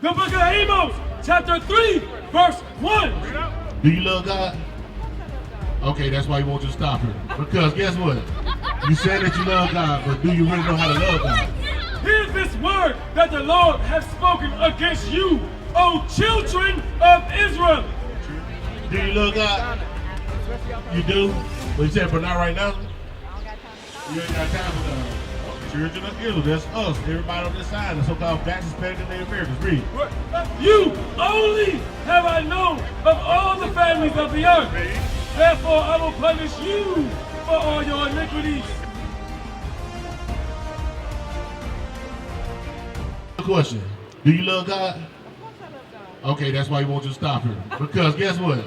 The book of Amos, chapter 3, verse 1. Do you love God? Okay, that's why you want you to stop here. Because guess what? You said that you love God, but do you really know how to love God? Hear this word that the Lord has spoken against you, O children of Israel. Do you love God? You do? But you said, but not right now? You ain't got time for God. Children of Israel, that's us. Everybody on this side, the so-called Baptist, Hispanic, and Native Americans. Read. You only have I known of all the families of the earth. Therefore I will punish you for all your iniquities. Question. Do you love God? Okay, that's why you want you to stop here. Because guess what?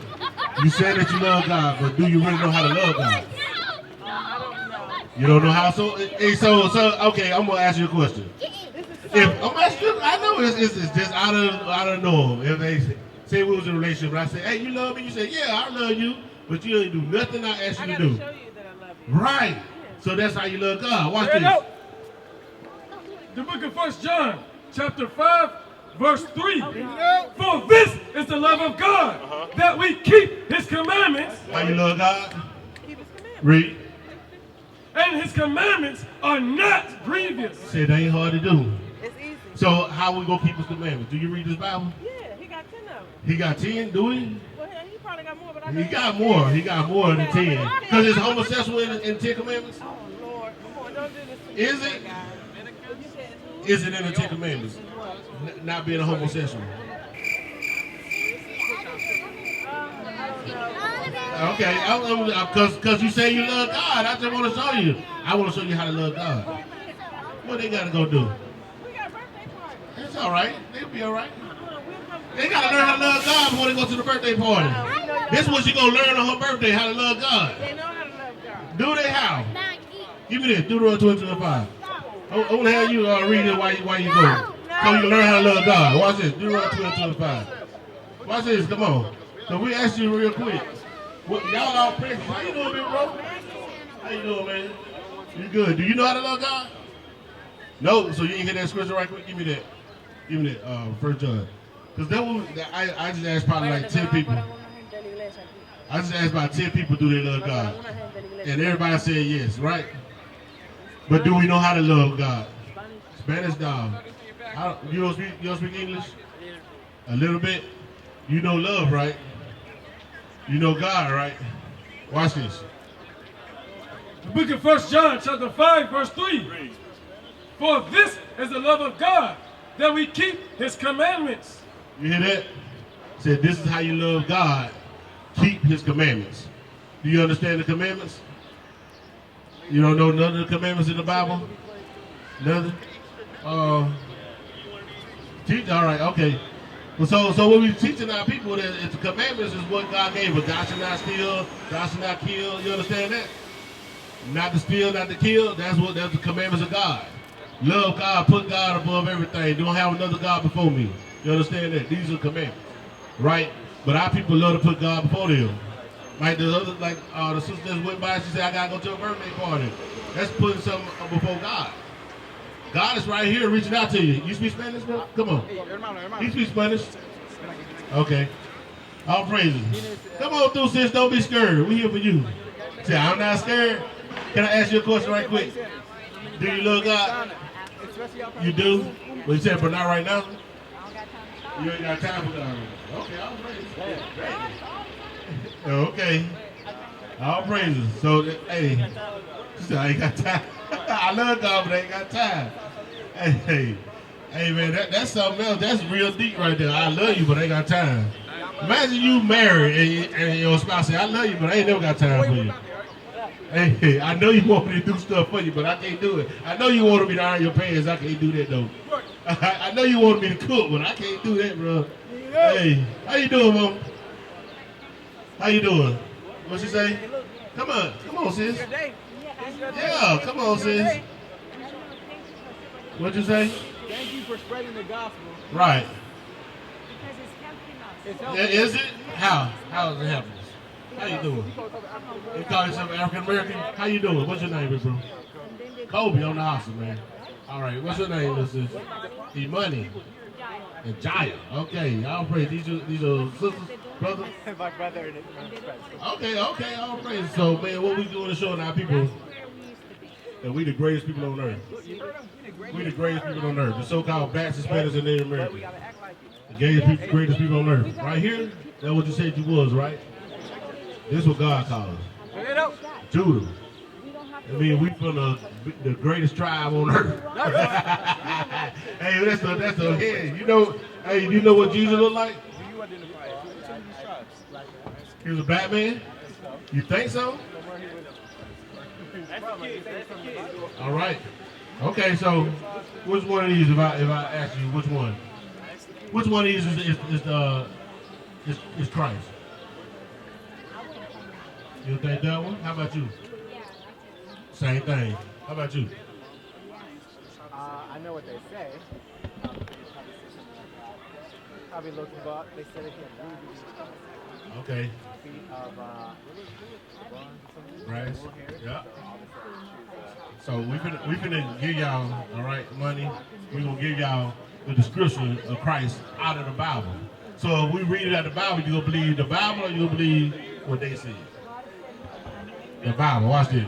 You said that you love God, but do you really know how to love God? You don't know how? So okay, I'm gonna ask you a question. If I'm asking you, I know it's just out of norm. If they say we was in a relationship, and I say, hey, you love me? You say, yeah, I love you, but you ain't do nothing I asked you to do. Show you that I love you. Right. So that's how you love God. Watch this. The book of 1 John, chapter 5, verse 3. For this is the love of God, that we keep his commandments. How you love God? Keep his commandments. Read. And his commandments are not grievous. Say that ain't hard to do. It's easy. So how we gonna keep his commandments? Do you read this Bible? Yeah, he got 10 of them. He got 10, do he? Well, he probably got more, but I He got more. He got more than 10. Because it's homosexual in 10 commandments? Oh, Lord. Come on, don't do this to me. Is it? Is it in the 10 commandments? Not being a homosexual. Okay, because you say you love God, I just want to show you. I want to show you how to love God. What they got to go do? We got a birthday party. It's all right. They'll be all right. They got to learn how to love God before they go to the birthday party. This is what she going to learn on her birthday, how to love God. They know how to love God. Do they how? Give me this. Deuteronomy 20:25. I want to have you read it while you go. So you learn how to love God. Watch this. Deuteronomy 20:25. Watch this. Come on. So we ask you real quick. Y'all all precious. How you doing, big bro? How you doing, man? You good. Do you know how to love God? No. So you ain't hear that scripture right quick? Give me that. Give me that. 1 John. Because that one, I just asked probably like 10 people. I just asked about 10 people, do they love God? And everybody said yes, right? But do we know how to love God? Spanish, dog. You don't speak English? A little bit? You know love, right? You know God, right? Watch this. The book of 1 John, chapter 5, verse 3. For this is the love of God, that we keep his commandments. You hear that? Said this is how you love God. Keep his commandments. Do you understand the commandments? You don't know none of the commandments in the Bible? Nothing? Teach? All right, okay. Well, so what we're teaching our people that the commandments is what God gave us. Thou shalt not steal, thou shalt not kill. You understand that? Not to steal, not to kill. That's the commandments of God. Love God, put God above everything. Don't have another God before me. You understand that? These are commandments, right? But our people love to put God before them. Like the sister just went by, she said, I gotta go to a birthday party. That's putting something before God. God is right here reaching out to you. You speak Spanish, bro? Come on. You speak Spanish? Okay. All praises. Come on through, sis. Don't be scared. We're here for you. Say, I'm not scared. Can I ask you a question right quick? Do you love God? You do? Well, you said, but not right now? You ain't got time for God. Okay, all praises. Okay. All praises. So, hey, she said, I ain't got time. I love God, but I ain't got time. Hey, man, that's something else. That's real deep right there. I love you, but I ain't got time. Imagine you married and your spouse say, I love you, but I ain't never got time for you. Hey, I know you want me to do stuff for you, but I can't do it. I know you want me to iron your pants. I can't do that, though. I know you want me to cook, but I can't do that, bro. Hey, how you doing, Mom? How you doing? What she say? Come on, sis. Yeah, come on, sis. What'd you say? Thank you for spreading the gospel. Right. It's helping us. Yeah, is it? How? How is it helping us? How you doing? You call yourself African American? How you doing? What's your name, big bro? Kobe on the hustle, man. All right, what's your name, sis? E-Money. And Jaya. Okay, y'all praise. These are sisters, brothers. My brother and his friends. Okay, all praise. So, man, what we doing to show our people that we the greatest people on earth. We the greatest people on earth. The so-called blacks, Hispanics, and Native Americans. The greatest people on earth. Right here, that's what you said you was, right? This is what God calls us. Judah. I mean, we from the greatest tribe on earth. Hey, that's the head. You know what Jesus looked like? Do you identify as which of these tribes? He was a black man? You think so? All right. Okay, so which one of these, if I ask you, which one? Which one of these is Christ? You think that one? How about you? Same thing. How about you? I know what they say. Probably looking up. They said it here. Okay. Feet of Brass. Yeah. So we finna give y'all, all right, money. We gonna give y'all the description of Christ out of the Bible. So if we read it out of the Bible, you gonna believe the Bible or you gonna believe what they say? The Bible. Watch this.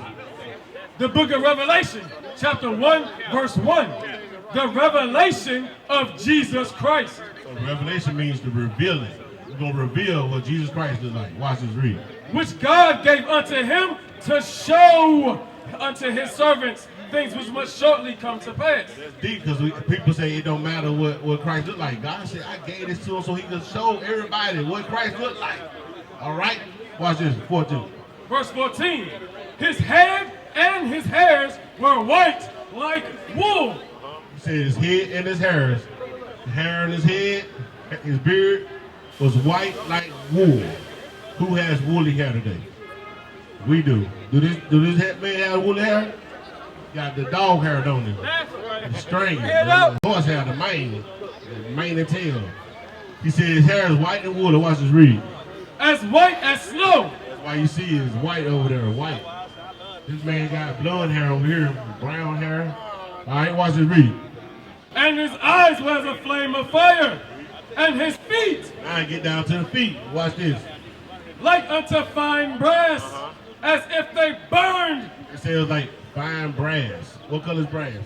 The book of Revelation, chapter 1, verse 1. The revelation of Jesus Christ. So revelation means the revealing. We're going to reveal what Jesus Christ is like. Watch this read. Which God gave unto him to show unto his servants things which must shortly come to pass. That's deep because people say it don't matter what Christ look like. God said, I gave this to him so he could show everybody what Christ looked like. All right? Watch this. 14. Verse 14. His head and his hairs were white like wool. He said his head and his hairs. The hair on his head, his beard was white like wool. Who has woolly hair today? We do. Do this man have woolly hair? Got the dog hair, don't he? The string. The horse hair, the mane and tail. He said his hair is white and woolly. Watch this read. As white as snow. That's why you see is white over there, white. This man got blonde hair over here, brown hair. All right, watch this read. And his eyes were as a flame of fire. And his feet. Now get down to the feet. Watch this. Like unto fine brass. As if they burned. It says like fine brass. What color is brass?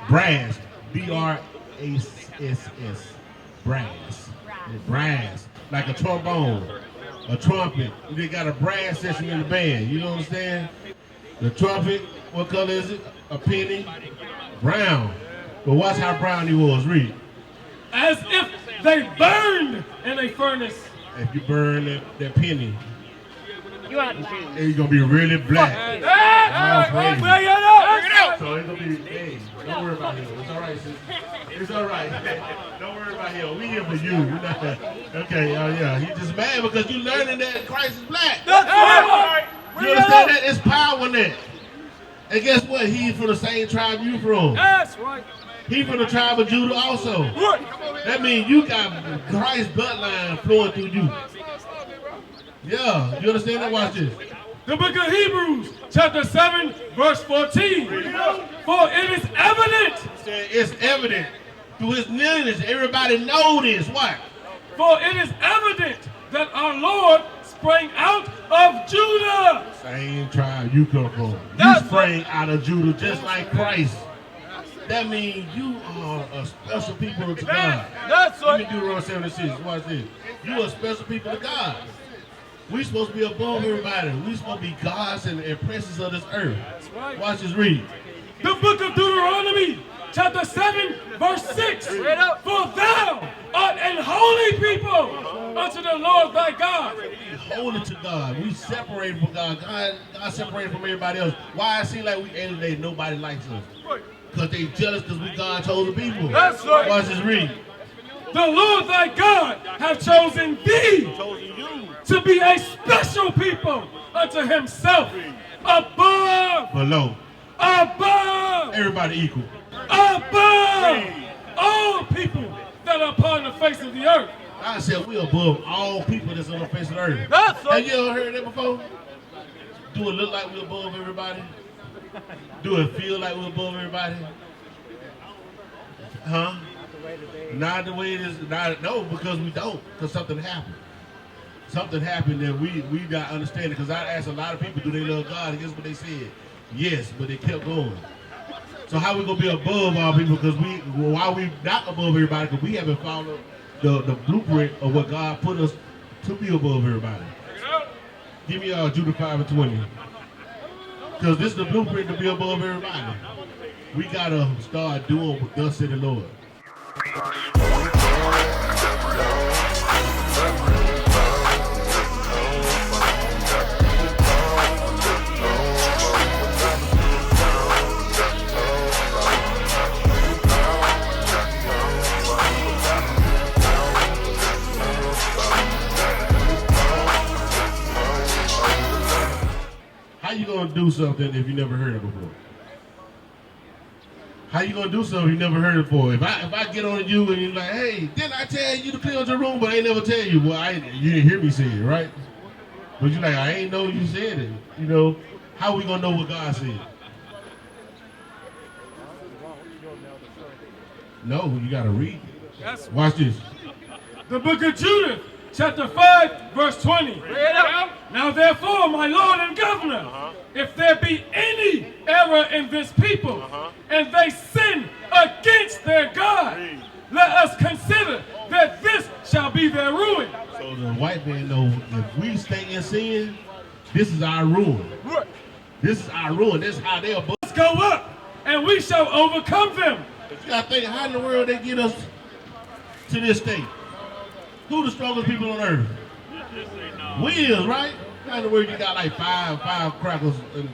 Brass. B-R-A-S-S. Brass. Brass. Like a trombone. A trumpet. They got a brass section in the band. You know what I'm saying? The trumpet, what color is it? A penny? Brown. But watch how brown he was. Read. As if they burned in a furnace. If you burn that penny, You are it's gonna be really black. Bring it up! So it's gonna be, hey, don't worry about him. It's all right, sis. It's all right. Don't worry about him. We here for you. We're not, okay, yeah. He's just mad because you learning that Christ is black. That's right! You understand that? It's power in that. And guess what? He's from the same tribe you from. That's right. He from the tribe of Judah also. That means you got Christ's bloodline flowing through you. Yeah, you understand that? Watch this. The book of Hebrews, chapter 7, verse 14. For it is evident. It's evident through his lineage. Everybody know this. What? For it is evident that our Lord sprang out of Judah. Same tribe you come from. You sprang out of Judah just like Christ. That means you are a special people to God. That's Let me do Romans 76. Watch this. You are special people to God. We supposed to be above everybody. We supposed to be gods and princes of this earth. Watch this read. The book of Deuteronomy, chapter 7, verse 6. For thou art an holy people unto the Lord thy God. We holy to God. We separated from God. God separated from everybody else. Why it seem like we alienate nobody likes us? Because they jealous because we God chosen people. That's right. Watch this read. The Lord thy God hath chosen thee to be a special people unto himself, above, Below. above, Everybody equal. above all people that are upon the face of the earth. I said we above all people that's on the face of the earth. That's Have you ever heard that before? Do it look like we're above everybody? Do it feel like we're above everybody? Huh? way today. Not the way it is. No, because we don't. Because something happened. Something happened that we got to understand it. Because I asked a lot of people, do they love God? And guess what they said? Yes, but they kept going. So how we gonna be above all people? Because why we not above everybody? Because we haven't followed the blueprint of what God put us to be above everybody. Give me Judah 5:20. Because this is the blueprint to be above everybody. We gotta start doing what thus said the Lord. How you gonna do something if you never heard it before? How you gonna do something you never heard it before? If I get on you and you're like, hey, didn't I tell you to clean out your room, but I ain't never tell you? Well, you didn't hear me say it, right? But you're like, I ain't know you said it. You know, how we gonna know what God said? No, you gotta read. Yes. Watch this. The book of Judith, chapter 5, verse 20. Now therefore, my Lord and Governor, if there be any error in this people, and they sin against their God, let us consider that this shall be their ruin. So the white man knows if we stay in sin, this is our ruin. This is our ruin. This is how they'll. Let's go up, and we shall overcome them. But you gotta think, how in the world they get us to this state? Who the strongest people on earth? We is, right? How in the world you got like five crackers and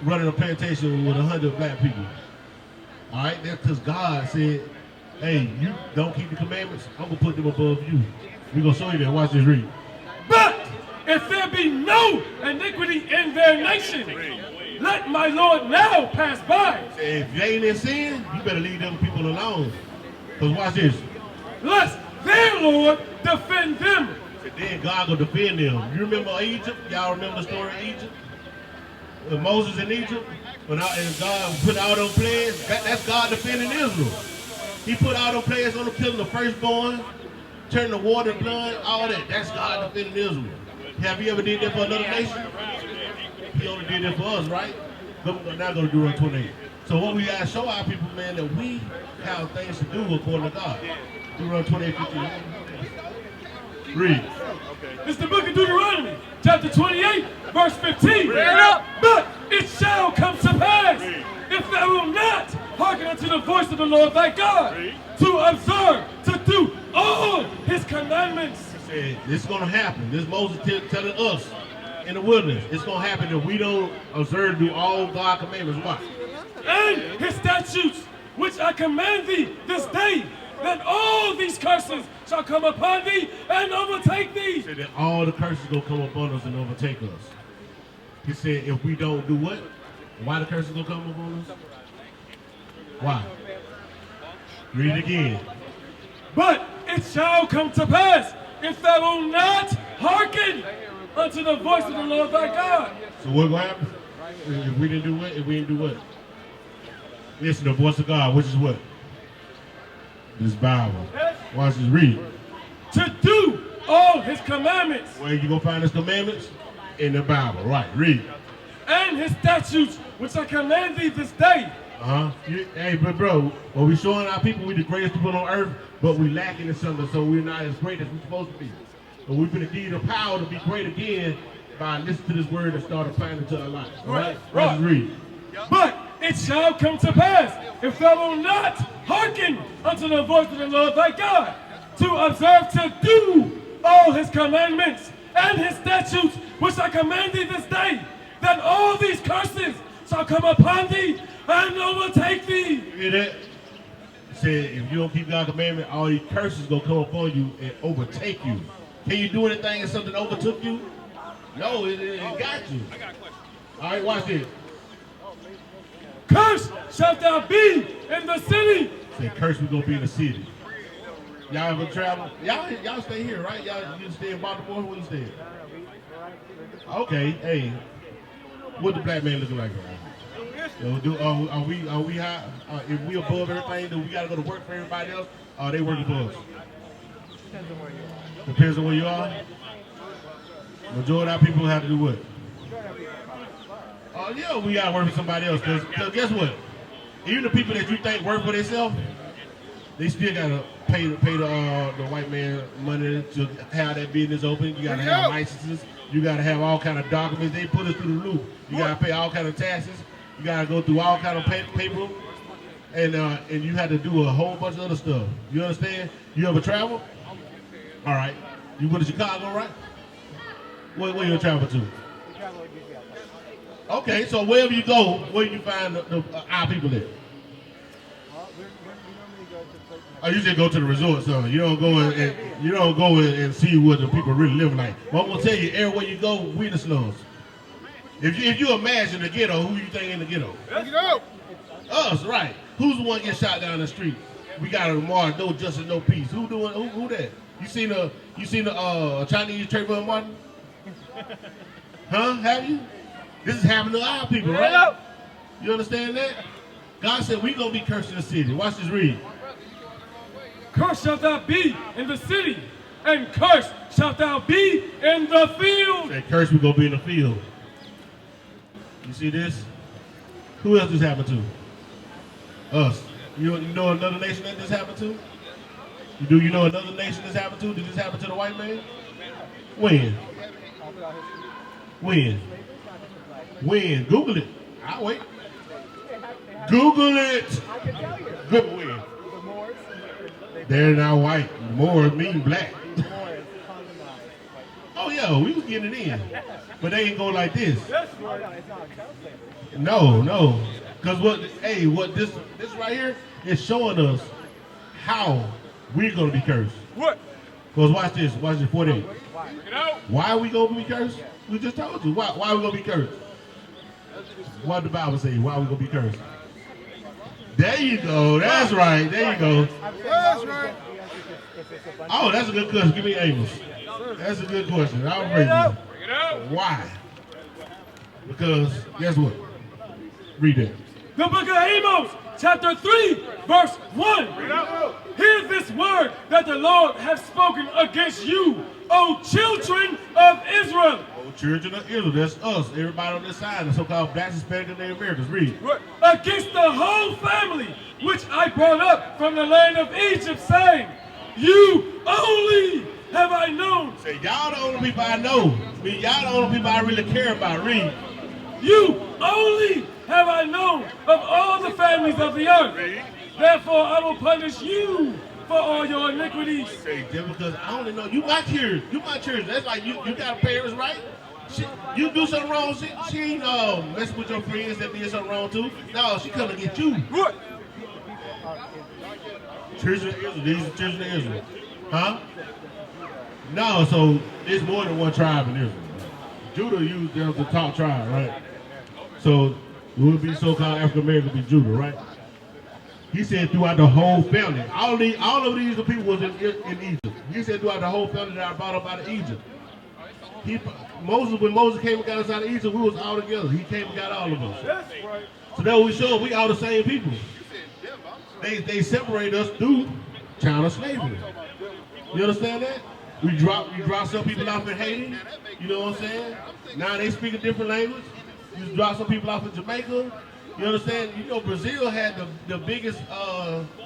running a plantation with 100 black people? All right, that's because God said, hey, you don't keep the commandments, I'm gonna put them above you. We're gonna show you that. Watch this, read. But if there be no iniquity in their nation, let my Lord now pass by. If they ain't in sin, you better leave them people alone. Because watch this. Lest their Lord defend them. And then God gonna defend them. You remember Egypt? Y'all remember the story of Egypt? With Moses in Egypt? And God put all those plagues. That's God defending Israel. He put all those plagues on the killing the firstborn, turning the water blood, all that. That's God defending Israel. Have you ever did that for another nation? He only did that for us, right? We're not going to do Deuteronomy 28. So what we got to show our people, man, that we have things to do according to God. Deuteronomy 28:15. Read. It's the book of Deuteronomy, chapter 28, verse 15. But it shall come to pass, if thou wilt not hearken unto the voice of the Lord thy God, to observe, to do all his commandments. He said, this is going to happen. This Moses telling us in the wilderness. It's going to happen if we don't observe and do all God's commandments. Watch. And his statutes, which I command thee this day, that all these curses shall come upon thee and overtake thee. He said that all the curses going to come upon us and overtake us. He said if we don't do what? Why the curses going to come upon us? Why? Read it again. But it shall come to pass, if thou wilt not hearken unto the voice of the Lord thy God. So what will happen? If we didn't do what? If we didn't do what? Listen to the voice of God, which is what? This Bible. Watch this, read. To do all his commandments. Where you gonna find his commandments? In the Bible, right? Read. And his statutes, which I command thee this day. Hey, but bro, when we showing our people we the greatest people on earth, but we lacking in something, so we're not as great as we're supposed to be. But we're gonna give you the power to be great again by listening to this word and start applying it to our lives. All right? Right. Read. But it shall come to pass, if thou wilt not hearken unto the voice of the Lord thy God, to observe to do all his commandments and his statutes, which I command thee this day, that all these curses shall come upon thee and overtake thee. You hear that? It said if you don't keep God's commandment, all these curses gonna come upon you and overtake you. Can you do anything if something overtook you? No, it got you. All right, watch this. Cursed shalt thou be in the city. Say curse we gonna be in the city. Y'all ever travel? Y'all stay here, right? You stay in Baltimore? Where you stay? Okay, hey. What the black man looking like around here? Are we high? If we above everything, then we gotta go to work for everybody else. Are they working for us? Depends on where you are. Depends on where you are. Majority of our people have to do what? Oh yeah, we gotta work for somebody else. Cause guess what? Even the people that you think work for themselves, they still gotta pay the white man money to have that business open. You gotta have licenses. You gotta have all kind of documents. They put us through the loop. You gotta pay all kind of taxes. You gotta go through all kind of paper, and you had to do a whole bunch of other stuff. You understand? You ever travel? All right. You go to Chicago, right? Where you travel to? We travel usually outside. Okay, so wherever you go, where you find our people at? Well, we normally go to places. Oh, you just go to the resort, so you don't go and see what the people really live like. But I'm gonna tell you, everywhere you go, we in the slums. If you imagine the ghetto, who you think in the ghetto? Us, right? Who's the one getting shot down the street? We got a Martin, no justice, no peace. Who that? You seen the Chinese Trayvon Martin? Huh? Have you? This is happening to our people, right? You understand that? God said we gonna be cursed in the city. Watch this read. Cursed shalt thou be in the city, and cursed shalt thou be in the field. That curse we gonna be in the field. You see this? Who else this happened to? Us. You know another nation that this happened to? You know another nation this happened to? Did this happen to the white man? When? When? Google it. I'll wait. Google it. I can tell you. Google when. The Moors. They're not white. More mean black. Moors, colonized. Oh yeah, we was getting it in. But they ain't go like this. No, it's not a child slavery. No. Because what this right here is showing us how we're gonna be cursed. What? Because watch this 48. Why? Why are we gonna be cursed? We just told you. Why are we gonna be cursed? What did the Bible say? Why are we gonna be cursed? There you go. That's right. There you go. That's right. Oh, that's a good question. Give me Amos. That's a good question. I'll bring you. Why? Because guess what? Read it. The book of Amos, chapter 3, verse 1. Hear this word that the Lord hath spoken against you, O children of Israel. Oh, children of Israel, that's us. Everybody on this side, the so-called Blacks, Hispanics, and Native Americans. Read. Against the whole family, which I brought up from the land of Egypt, saying, you only have I known. Say, y'all the only people I know. I mean, y'all the only people I really care about. Read. You only have I known of all the families of the earth. Therefore I will punish you for all your iniquities. Say, just because I only know you my children. You my children. That's like you got parents, right? You do something wrong, she ain't messing with your friends that did something wrong too. No, she come to get you. What? Children of Israel. These are children of Israel. Huh? No, so it's more than one tribe in Israel. Judah used them the top tribe, right? So it would be so-called African American be Judah, right? He said throughout the whole family. All of these people was in Egypt. He said throughout the whole family that I brought up out of Egypt. When Moses came and got us out of Egypt, we was all together. He came and got all of us. That's right. So that we show we all the same people. They separate us through China slavery. You understand that? We drop some people off in Haiti. You know what I'm saying? Now they speak a different language. You drop some people off in Jamaica. You understand? You know Brazil had the biggest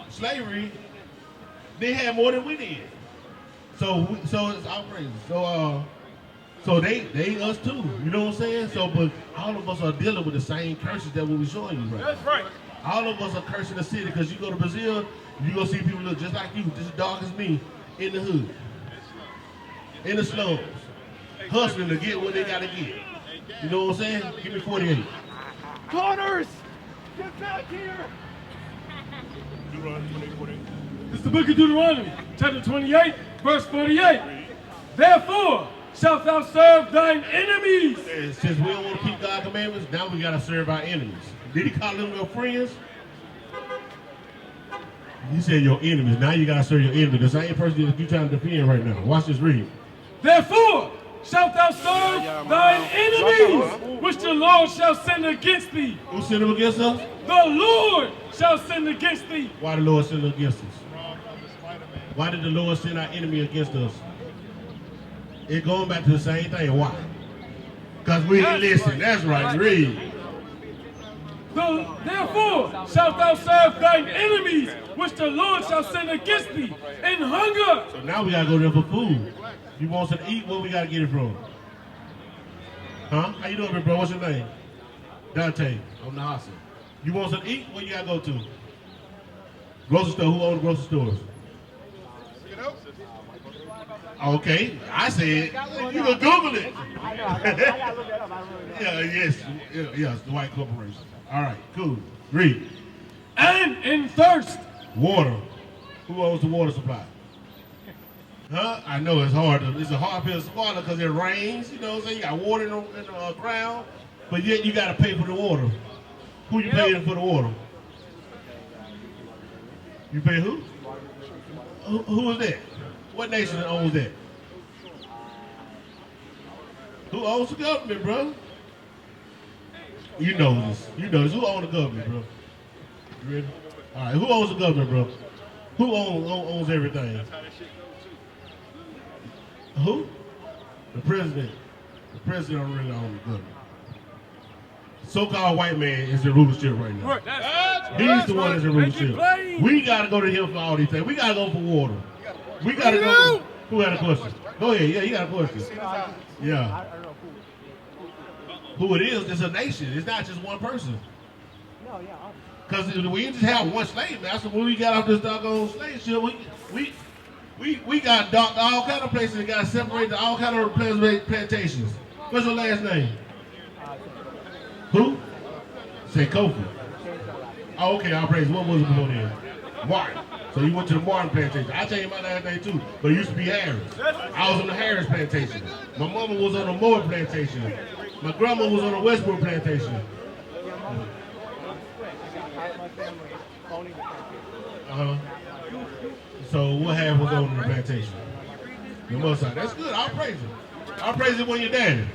slavery. They had more than we did. So it's outrageous. So they us too. You know what I'm saying? So but all of us are dealing with the same curses that we were showing you right. That's right. All of us are cursing the city because you go to Brazil, you gonna see people look just like you, just as dark as me, in the hood, in the slums, hustling to get what they gotta get. You know what I'm saying? Give me 48. Connors! Get back here! This is the book of Deuteronomy, chapter 28, verse 48. Therefore shalt thou serve thine enemies. And since we don't want to keep God's commandments, now we gotta serve our enemies. Did he call them your friends? He said your enemies. Now you gotta serve your enemies. The same person that you trying to defend right now. Watch this read. Therefore shalt thou serve thine enemies, which the Lord shall send against thee. Who sent them against us? The Lord shall send against thee. Why the Lord send them against us? Why did the Lord send our enemy against us? It's going back to the same thing. Why? Because we didn't listen. That's right. Read. Therefore shalt thou serve thine enemies, which the Lord shall send against thee, in hunger. So now we got to go there for food. You want something to eat? Where we got to get it from? Huh? How you doing, bro? What's your name? Dante. I'm the house. You want something to eat? Where you got to go to? Grocery store. Who owns grocery stores? Okay, I said, you can Google it. I gotta look that up. I don't really know. Yes, the white corporation. All right, cool. Read. And in thirst. Water. Who owns the water supply? Huh? I know it's hard. It's a hard pill to swallow because it rains. You know what I'm saying? You got water in the ground, but yet you got to pay for the water. Who you paying for the water? You pay who? Who is that? What nation owns that? Who owns the government, bro? You know this. You know this. Who owns the government, bro? You ready? All right. Who owns the government, bro? Who owns everything? Who? The president. The president don't really own the government. So-called white man is in rulership right now. He's the one that's in rulership. We got to go to him for all these things. We got to go for water. We got to go. Who had a question? Go ahead. Yeah, you got a question. Yeah. I don't know Who it is, it's a nation. It's not just one person. No, yeah. Because we just have one slave master. When we got off this doggone slave ship, we got docked all kind of places and got separated to all kind of plantations. What's your last name? Who? Say Kofi. Oh, okay, I'll praise. What was it before then? Martin. So you went to the Martin plantation. I changed my last name too, but it used to be Harris. I was on the Harris plantation. My mama was on the Moore plantation. My grandma was on the Westbrook plantation. So what half was on the plantation? The mother side. That's good. I'll praise it. I'll praise it when you're daddy.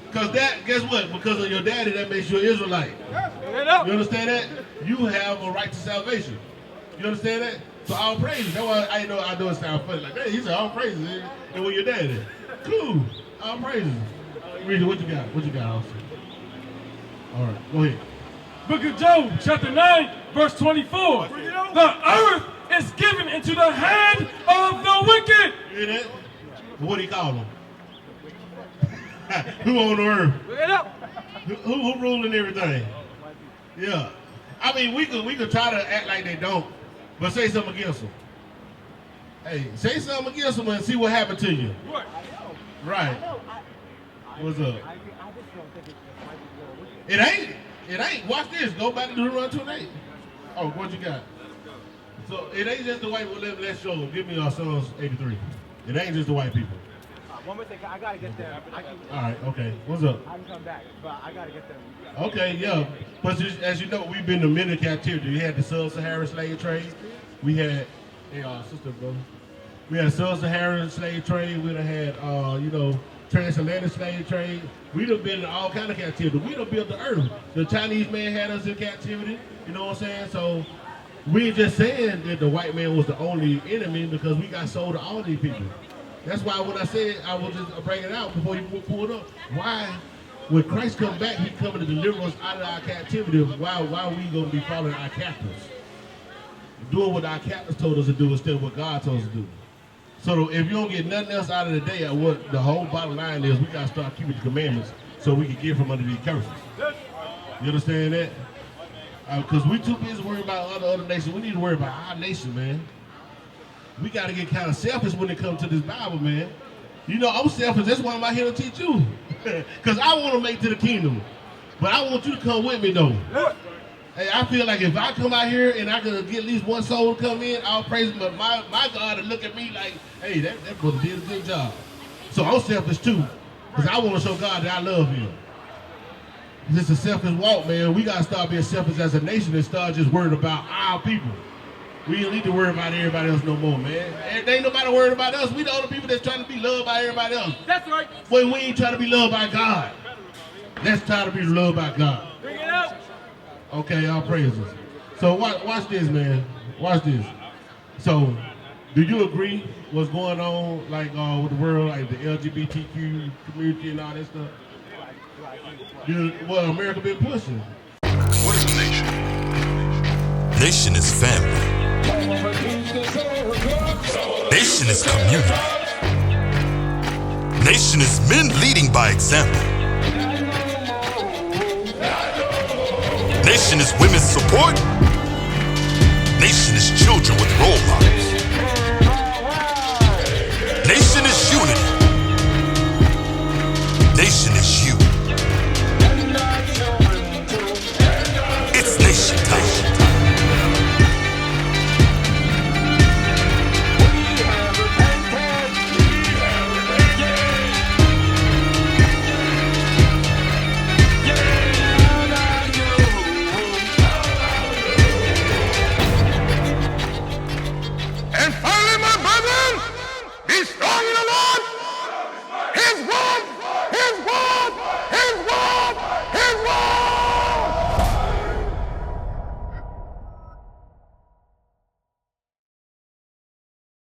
Because that, guess what? Because of your daddy, that makes you an Israelite. You understand that? You have a right to salvation. You understand that? So I'll praise it. That's why I know it sounds funny like that. He said, I'll praise it. And when your daddy. Cool. I'll praise it. Read it. What you got? What you got, officer? All right. Go ahead. Book of Job, chapter 9, verse 24. The earth is given into the hand of the wicked. You hear that? What do you call them? Who on the earth? Who ruling everything? Yeah. I mean, we could try to act like they don't, but say something against them. Hey, say something against them and see what happened to you. Right. What's up? It ain't. It ain't. Watch this. Go back to Deuteronomy 2:8. Oh, what you got? So it ain't just the white people. Let's show them. Give me our Psalms 83. It ain't just the white people. One more thing, I gotta get there. All right, okay. What's up? I can come back, but I gotta get there. Okay, yeah. But as you know, we've been to many captivity. We had the sub-Saharan slave trade. We had, sister, brother. We had sub-Saharan slave trade. We done had, transatlantic slave trade. We done been in all kind of captivity. We done built the earth. The Chinese man had us in captivity. You know what I'm saying? So we ain't just saying that the white man was the only enemy because we got sold to all these people. That's why when I said, I will just bring it out before you pull it up. Why, when Christ come back, he coming to deliver us out of our captivity. Why we going to be following our captors? Doing what our captors told us to do instead of what God told us to do. So if you don't get nothing else out of the day, what the whole bottom line is, we got to start keeping the commandments so we can get from under these curses. You understand that? Because we too busy worrying about other nations. We need to worry about our nation, man. We got to get kind of selfish when it comes to this Bible, man. You know, I'm selfish. That's why I'm out here to teach you. Because I want to make it to the kingdom. But I want you to come with me, though. Hey, I feel like if I come out here and I can get at least one soul to come in, I'll praise him. But my God will look at me like, hey, that brother did a good job. So I'm selfish, too. Because I want to show God that I love him. It's a selfish walk, man. We got to start being selfish as a nation and start just worrying about our people. We don't need to worry about everybody else no more, man. There ain't nobody worried about us. We the only people that's trying to be loved by everybody else. That's right. When we ain't trying to be loved by God. Let's try to be loved by God. Bring it out. Okay, all praises. So watch this, man. Watch this. So, do you agree what's going on, like with the world, like the LGBTQ community and all that stuff? Well, America been pushing. What is a nation? Nation is family. Nation is community. Nation is men leading by example. Nation is women's support. Nation is children with role models.